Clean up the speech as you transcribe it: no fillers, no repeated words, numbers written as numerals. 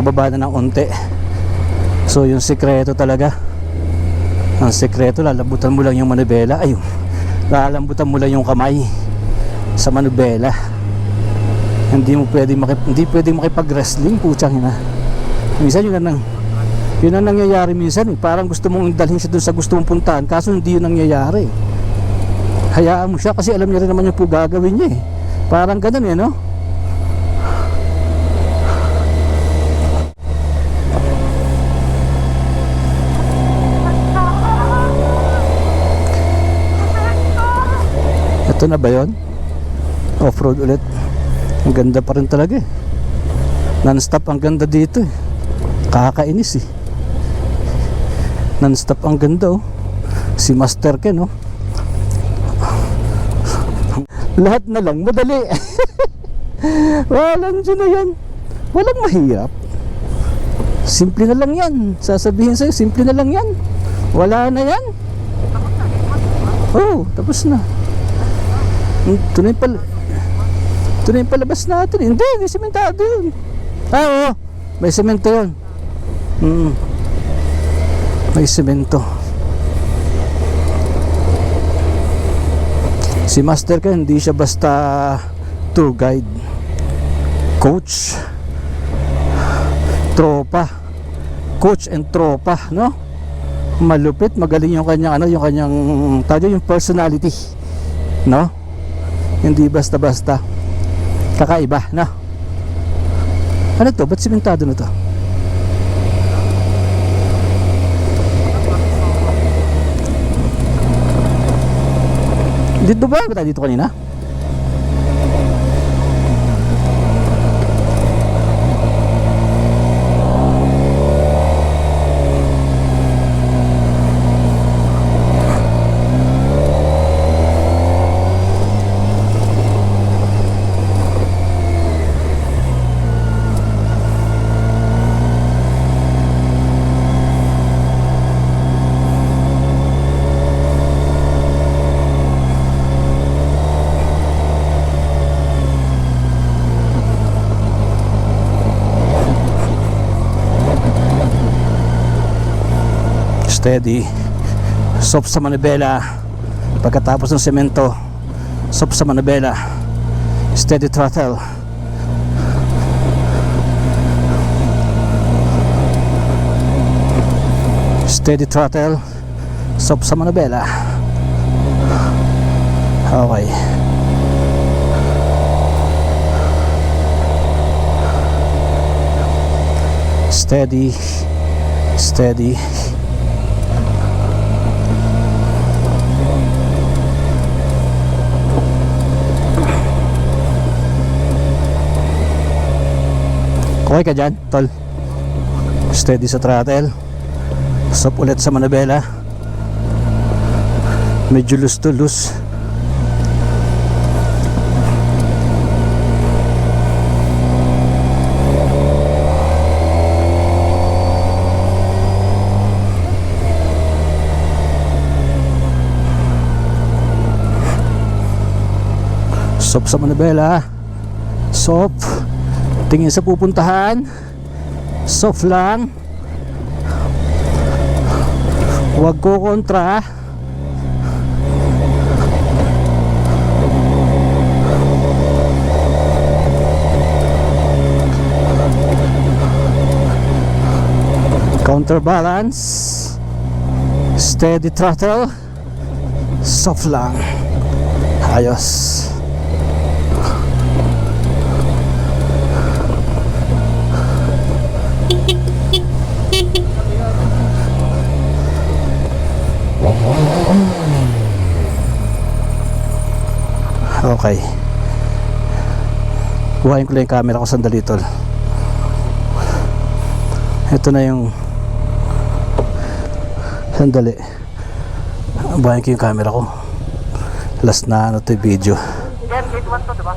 nakababa na ng unti. So yung sikreto talaga, ang sikreto, lalabutan mo lang yung manubela. Ayun, lalambutan mo lang yung kamay sa manubela. Hindi pwedeng makipag-wrestling, putsang ina. Minsan yun ang nangyayari minsan eh. Parang gusto mong dalhin siya dun sa gusto mong puntahan, kaso hindi yun nangyayari. Hayaan mo siya kasi alam niya rin naman yung po gagawin niya eh. Parang ganun eh, no? Ito na ba yun? Off-road ulit. Ang ganda pa rin talaga eh. Non-stop ang ganda dito eh. Kakainis eh. Non-stop ang ganda oh. Si Master Ken oh. Lahat na lang madali. Walang dyan na yan. Walang mahirap. Simple na lang yan. Sasabihin sa'yo, simple na lang yan. Wala na yan. Oh, tapos na. Ito na yung palabas natin. Hindi, may sementado yun. Oo, may semento yun. May semento. Si Master ka, hindi siya basta tour guide. Coach. Tropa. Coach and tropa, no? Malupit, magaling yung kanyang yung personality. No? Hindi basta-basta. Kakaiba, no? Ano to? Ba't simentado na to? Dito ba? Ba't tayo dito kanina? Steady, soft sa manubela. Pagkatapos ng semento, soft sa manubela. Steady throttle. Steady throttle, soft sa manubela. Okay. Steady, steady. Okay ka dyan, tol. Steady sa throttle. Stop ulit sa manubela. Medyo loose to loose. Stop sa manubela. Stop. Tingin sa pupuntahan. Soft lang. Huwag ko kontra. Counterbalance. Steady throttle. Soft lang. Ayos. Okay. Kuhain ko lang yung camera ko sandali, tol. Ito na yung sandali. Kuhain ko yung camera ko. Last na ano to video. Gate 1 to, diba?